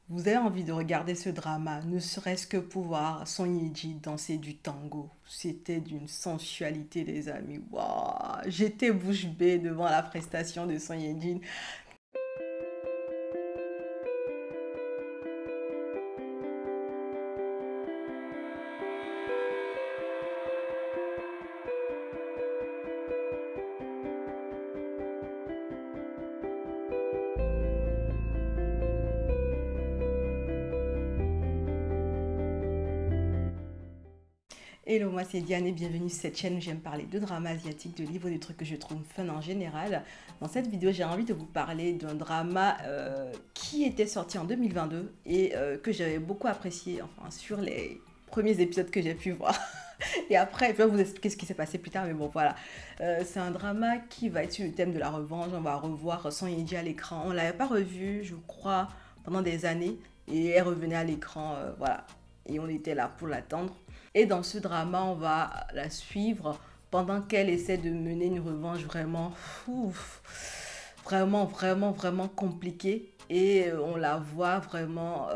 Vous avez envie de regarder ce drama, ne serait-ce que pour voir Son Ye-ji danser du tango. C'était d'une sensualité, les amis. Waouh, j'étais bouche bée devant la prestation de Son Ye-ji. Hello, moi c'est Diane et bienvenue sur cette chaîne où j'aime parler de drama asiatique, de livres, des trucs que je trouve fun en général. Dans cette vidéo, j'ai envie de vous parler d'un drama qui était sorti en 2022 et que j'avais beaucoup apprécié, enfin sur les premiers épisodes que j'ai pu voir. Et après, je vais vous expliquer ce qui s'est passé plus tard, mais bon voilà. C'est un drama qui va être sur le thème de la revanche. On va revoir Son Ye-ji à l'écran. On ne l'avait pas revu, je crois, pendant des années. Et elle revenait à l'écran, voilà. Et on était là pour l'attendre. Et dans ce drama, on va la suivre pendant qu'elle essaie de mener une revanche vraiment, vraiment compliquée. Et on la voit vraiment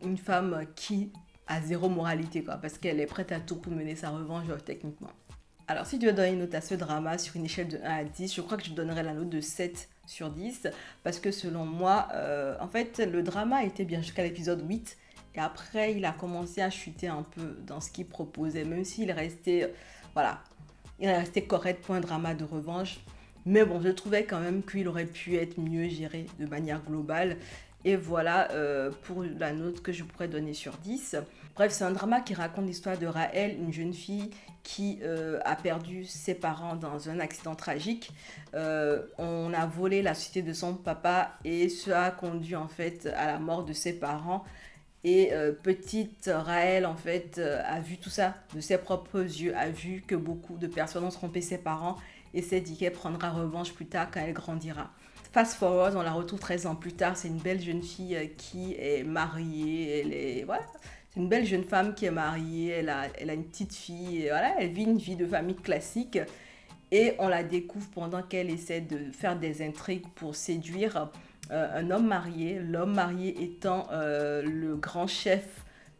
une femme qui a zéro moralité, quoi, parce qu'elle est prête à tout pour mener sa revanche techniquement. Alors, si tu veux donner une note à ce drama sur une échelle de 1 à 10, je crois que je donnerais la note de 7 sur 10, parce que selon moi, en fait, le drama était bien jusqu'à l'épisode 8, et après, il a commencé à chuter un peu dans ce qu'il proposait, même s'il restait, voilà, il restait correct pour un drama de revanche. Mais bon, je trouvais quand même qu'il aurait pu être mieux géré de manière globale. Et voilà pour la note que je pourrais donner sur 10. Bref, c'est un drama qui raconte l'histoire de Raël, une jeune fille qui a perdu ses parents dans un accident tragique. On a volé la société de son papa et cela a conduit en fait à la mort de ses parents. Et petite Raël, en fait, a vu tout ça de ses propres yeux, a vu que beaucoup de personnes ont trompé ses parents et s'est dit qu'elle prendra revanche plus tard quand elle grandira. Fast forward, on la retrouve 13 ans plus tard, c'est une belle jeune fille qui est mariée, elle est, voilà, c'est une belle jeune femme qui est mariée, elle a une petite fille, et voilà, elle vit une vie de famille classique. Et on la découvre pendant qu'elle essaie de faire des intrigues pour séduire un homme marié. L'homme marié étant le grand chef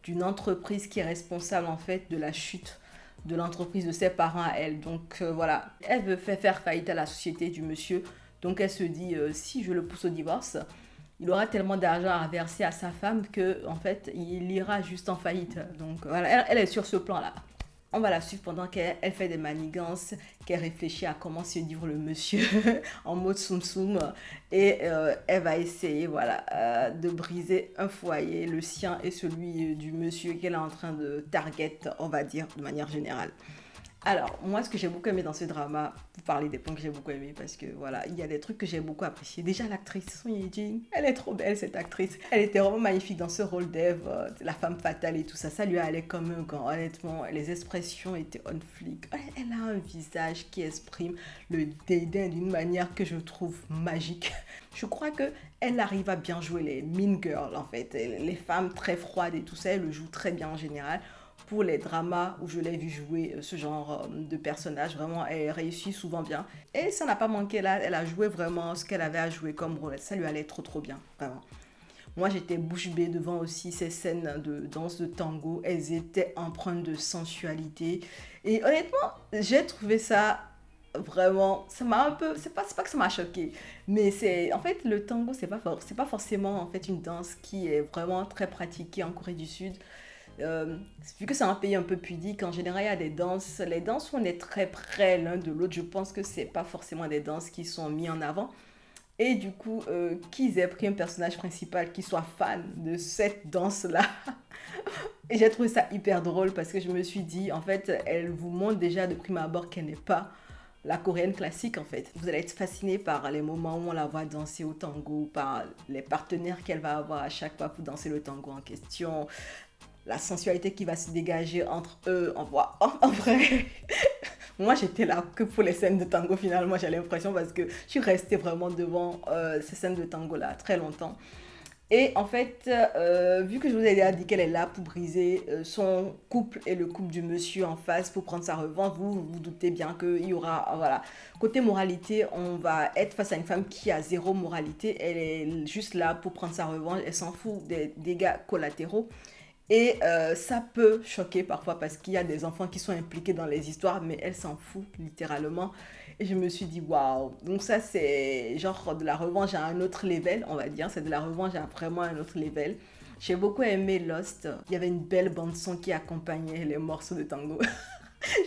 d'une entreprise qui est responsable en fait de la chute de l'entreprise de ses parents à elle. Donc voilà, elle veut faire faillite à la société du monsieur. Donc elle se dit, si je le pousse au divorce, il aura tellement d'argent à verser à sa femme que en fait, il ira juste en faillite. Donc voilà, elle est sur ce plan-là. On va la suivre pendant qu'elle fait des manigances, qu'elle réfléchit à comment séduire le monsieur en mode soum soum. Et elle va essayer voilà, de briser un foyer, le sien et celui du monsieur qu'elle est en train de target, on va dire, de manière générale. Alors, moi, ce que j'ai beaucoup aimé dans ce drama, vous parlez des points que j'ai beaucoup aimé, parce que voilà, il y a des trucs que j'ai beaucoup appréciés. Déjà, l'actrice, Son Ye-ji, elle est trop belle, cette actrice. Elle était vraiment magnifique dans ce rôle d'Eve, la femme fatale et tout ça. Ça lui allait comme un gant, honnêtement. Les expressions étaient on flic. Elle a un visage qui exprime le dédain d'une manière que je trouve magique. Je crois que elle arrive à bien jouer les mean girls, en fait. Les femmes très froides et tout ça, elle le joue très bien en général. Pour les dramas où je l'ai vu jouer ce genre de personnage, vraiment, elle réussit souvent bien. Et ça n'a pas manqué là, elle a joué vraiment ce qu'elle avait à jouer comme rôle. Ça lui allait trop bien, vraiment. Moi, j'étais bouche bée devant aussi ces scènes de danse de tango. Elles étaient empreintes de sensualité. Et honnêtement, j'ai trouvé ça vraiment, ça m'a un peu, c'est pas que ça m'a choqué, mais c'est, en fait, le tango, c'est pas forcément, en fait, une danse qui est vraiment très pratiquée en Corée du Sud. Euh, Vu que c'est un pays un peu pudique, en général, il y a des danses. Les danses où on est très près l'un de l'autre, je pense que c'est pas forcément des danses qui sont mises en avant. Et du coup, qu'ils aient pris un personnage principal qui soit fan de cette danse-là. Et j'ai trouvé ça hyper drôle parce que je me suis dit, en fait, elle vous montre déjà de prime abord qu'elle n'est pas la coréenne classique, en fait. Vous allez être fasciné par les moments où on la voit danser au tango, par les partenaires qu'elle va avoir à chaque fois pour danser le tango en question, la sensualité qui va se dégager entre eux, en vrai. Moi, j'étais là que pour les scènes de tango, finalement, j'ai l'impression, parce que je suis restée vraiment devant ces scènes de tango-là très longtemps. Et en fait, vu que je vous ai déjà dit qu'elle est là pour briser son couple et le couple du monsieur en face pour prendre sa revanche, vous vous doutez bien qu'il y aura, voilà. Côté moralité, on va être face à une femme qui a zéro moralité. Elle est juste là pour prendre sa revanche. Elle s'en fout des dégâts collatéraux. Et ça peut choquer parfois parce qu'il y a des enfants qui sont impliqués dans les histoires, mais elle s'en fout littéralement. Et je me suis dit, waouh, donc ça c'est genre de la revanche à un autre level, on va dire. C'est de la revanche à vraiment un autre level. J'ai beaucoup aimé Lost. Il y avait une belle bande-son qui accompagnait les morceaux de tango.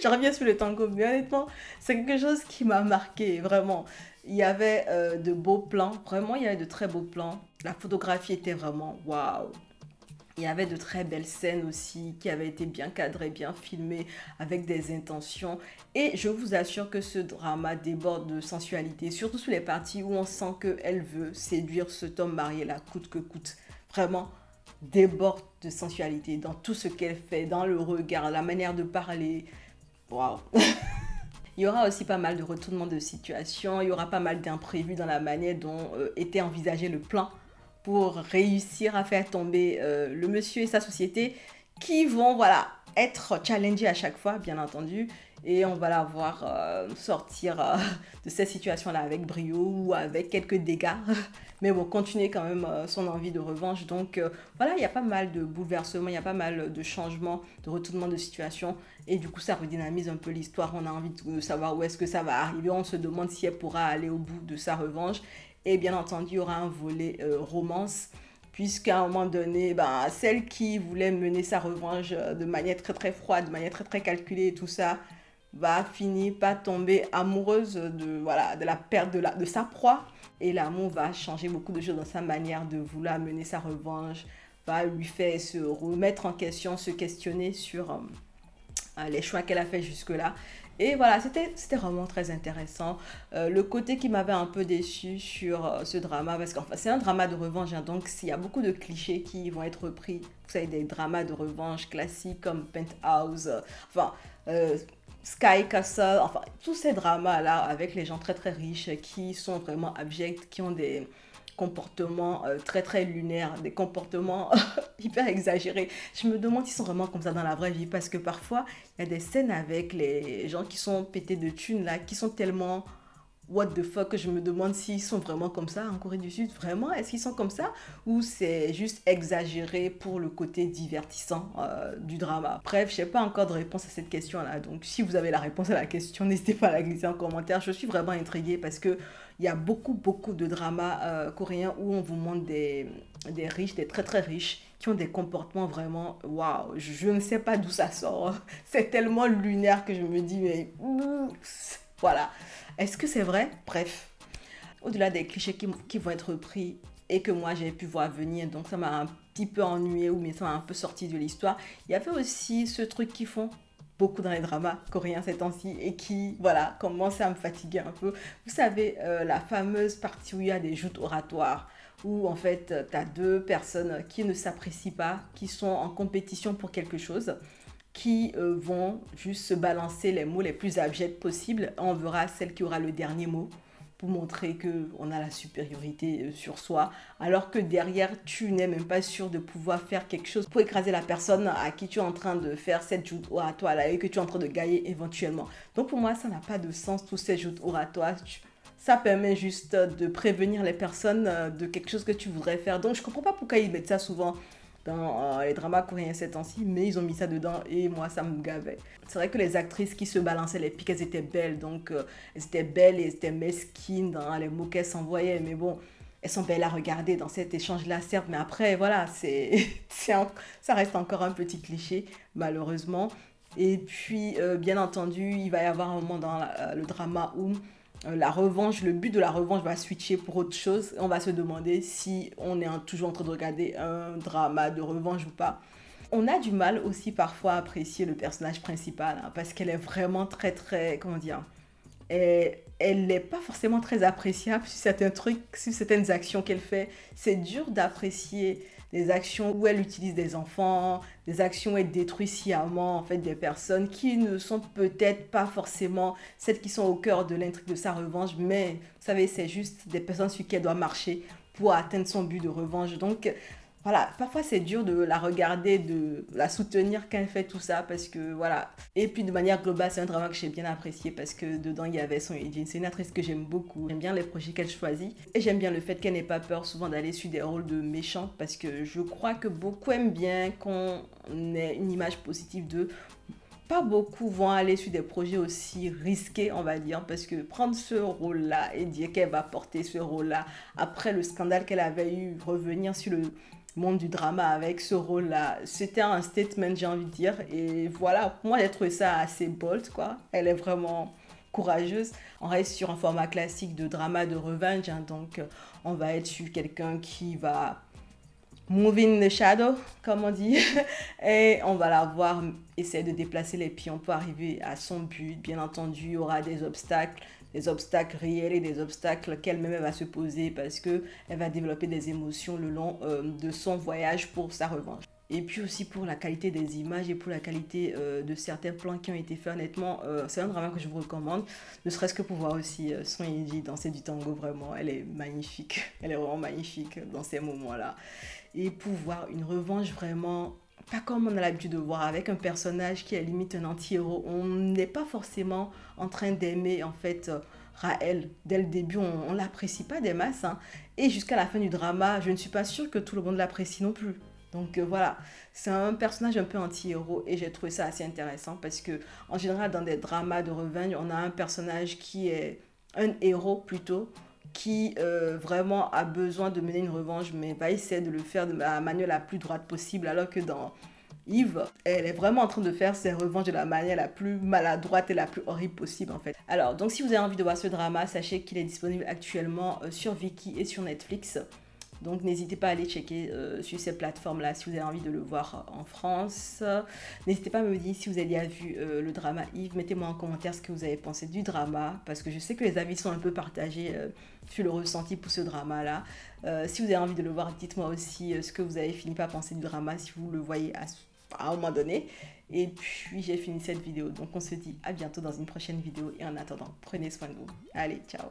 Je reviens sur le tango, mais honnêtement, c'est quelque chose qui m'a marqué, vraiment. Il y avait de beaux plans, vraiment, il y avait de très beaux plans. La photographie était vraiment waouh. Il y avait de très belles scènes aussi qui avaient été bien cadrées, bien filmées, avec des intentions. Et je vous assure que ce drama déborde de sensualité, surtout sur les parties où on sent qu'elle veut séduire cet homme marié là, coûte que coûte. Vraiment, déborde de sensualité dans tout ce qu'elle fait, dans le regard, la manière de parler. Waouh! Il y aura aussi pas mal de retournements de situation, il y aura pas mal d'imprévus dans la manière dont était envisagé le plan pour réussir à faire tomber le monsieur et sa société qui vont, voilà, être challengés à chaque fois, bien entendu. Et on va la voir sortir de cette situation-là avec brio ou avec quelques dégâts. Mais bon, continuer quand même son envie de revanche. Donc voilà, il y a pas mal de bouleversements, il y a pas mal de changements, de retournements de situation. Et du coup, ça redynamise un peu l'histoire. On a envie de savoir où est-ce que ça va arriver. On se demande si elle pourra aller au bout de sa revanche. Et bien entendu, il y aura un volet romance, puisqu'à un moment donné, ben, celle qui voulait mener sa revanche de manière très très froide, de manière très très calculée et tout ça, va finir par tomber amoureuse de, voilà, de la perte de sa proie. Et l'amour va changer beaucoup de choses dans sa manière de vouloir mener sa revanche, va lui faire se remettre en question, se questionner sur les choix qu'elle a fait jusque-là. Et voilà, c'était vraiment très intéressant. Le côté qui m'avait un peu déçu sur ce drama, parce qu'enfin, c'est un drama de revanche, hein, donc il y a beaucoup de clichés qui vont être repris. Vous savez, des dramas de revanche classiques comme Penthouse, enfin, Sky Castle, enfin, tous ces dramas-là avec les gens très très riches qui sont vraiment abjects, qui ont des comportements très très lunaires, des comportements hyper exagérés. Je me demande s'ils sont vraiment comme ça dans la vraie vie parce que parfois il y a des scènes avec les gens qui sont pétés de thunes là, qui sont tellement what the fuck que je me demande s'ils sont vraiment comme ça en Corée du Sud. Vraiment, est-ce qu'ils sont comme ça ou c'est juste exagéré pour le côté divertissant du drama? Bref, je n'ai pas encore de réponse à cette question-là. Donc si vous avez la réponse à la question, n'hésitez pas à la glisser en commentaire. Je suis vraiment intriguée parce que il y a beaucoup de dramas coréens où on vous montre des riches, des très très riches, qui ont des comportements vraiment, waouh, je ne sais pas d'où ça sort. C'est tellement lunaire que je me dis, mais voilà. Est-ce que c'est vrai? Bref, au-delà des clichés qui vont être pris et que moi j'ai pu voir venir, donc ça m'a un petit peu ennuyé ou mais ça m'a un peu sorti de l'histoire. Il y avait aussi ce truc qu'ils font beaucoup dans les dramas coréens ces temps-ci et qui, voilà, commence à me fatiguer un peu. Vous savez, la fameuse partie où il y a des joutes oratoires, où en fait, tu as deux personnes qui ne s'apprécient pas, qui sont en compétition pour quelque chose, qui vont juste se balancer les mots les plus abjects possibles. On verra celle qui aura le dernier mot pour montrer qu'on a la supériorité sur soi, alors que derrière, tu n'es même pas sûr de pouvoir faire quelque chose pour écraser la personne à qui tu es en train de faire cette joute oratoire là et que tu es en train de gagner éventuellement. Donc pour moi, ça n'a pas de sens, tous ces joutes oratoires. Ça permet juste de prévenir les personnes de quelque chose que tu voudrais faire. Donc je comprends pas pourquoi ils mettent ça souvent dans les dramas coréens ces temps-ci, mais ils ont mis ça dedans et moi ça me gavait. C'est vrai que les actrices qui se balançaient les piques, elles étaient belles, donc elles étaient belles et elles étaient mesquines dans les mots qu'elles s'envoyaient, mais bon, elles sont belles à regarder dans cet échange-là, certes, mais après, voilà, ça reste encore un petit cliché, malheureusement. Et puis, bien entendu, il va y avoir un moment dans le drama où la revanche, le but de la revanche va switcher pour autre chose. On va se demander si on est toujours en train de regarder un drama de revanche ou pas. On a du mal aussi parfois à apprécier le personnage principal hein, parce qu'elle est vraiment très très, comment dire, elle n'est pas forcément très appréciable sur certains trucs, sur certaines actions qu'elle fait. C'est dur d'apprécier des actions où elle utilise des enfants, des actions où elle détruit sciemment en fait des personnes qui ne sont peut-être pas forcément celles qui sont au cœur de l'intrigue de sa revanche, mais vous savez, c'est juste des personnes sur qui elle doit marcher pour atteindre son but de revanche. Donc voilà, parfois c'est dur de la regarder, de la soutenir quand elle fait tout ça parce que voilà. Et puis de manière globale, c'est un drama que j'ai bien apprécié parce que dedans il y avait Song Hye-jin. C'est une actrice que j'aime beaucoup. J'aime bien les projets qu'elle choisit et j'aime bien le fait qu'elle n'ait pas peur souvent d'aller sur des rôles de méchants parce que je crois que beaucoup aiment bien qu'on ait une image positive d'eux. Pas beaucoup vont aller sur des projets aussi risqués, on va dire, parce que prendre ce rôle-là et dire qu'elle va porter ce rôle-là, après le scandale qu'elle avait eu, revenir sur le monde du drama avec ce rôle-là, c'était un statement, j'ai envie de dire. Et voilà, moi j'ai trouvé ça assez bold, quoi. Elle est vraiment courageuse. On reste sur un format classique de drama de revenge, hein, donc on va être sur quelqu'un qui va move in the shadow, comme on dit, et on va la voir essayer de déplacer les pions pour arriver à son but. Bien entendu, il y aura des obstacles réels et des obstacles qu'elle-même va se poser parce qu'elle va développer des émotions le long de son voyage pour sa revanche. Et puis aussi pour la qualité des images et pour la qualité de certains plans qui ont été faits, honnêtement, c'est un drama que je vous recommande, ne serait-ce que pour voir aussi Song Hye-jin danser du tango, vraiment, elle est magnifique, elle est vraiment magnifique dans ces moments-là. Et pour voir une revanche vraiment, pas comme on a l'habitude de voir, avec un personnage qui est limite un anti-héros, on n'est pas forcément en train d'aimer en fait Raël. Dès le début, on ne l'apprécie pas des masses, hein. Et jusqu'à la fin du drama, je ne suis pas sûre que tout le monde l'apprécie non plus. Donc voilà, c'est un personnage un peu anti-héros et j'ai trouvé ça assez intéressant parce que en général dans des dramas de revenge, on a un personnage qui est un héros plutôt, qui vraiment a besoin de mener une revanche mais va essayer de le faire de la manière la plus droite possible alors que dans Eve, elle est vraiment en train de faire ses revanches de la manière la plus maladroite et la plus horrible possible en fait. Alors donc si vous avez envie de voir ce drama, sachez qu'il est disponible actuellement sur Viki et sur Netflix. Donc n'hésitez pas à aller checker sur ces plateformes-là si vous avez envie de le voir en France. N'hésitez pas à me dire si vous avez déjà vu le drama Eve. Mettez-moi en commentaire ce que vous avez pensé du drama parce que je sais que les avis sont un peu partagés sur le ressenti pour ce drama-là. Si vous avez envie de le voir, dites-moi aussi ce que vous avez fini par penser du drama si vous le voyez à un moment donné. Et puis j'ai fini cette vidéo. Donc on se dit à bientôt dans une prochaine vidéo et en attendant, prenez soin de vous. Allez, ciao!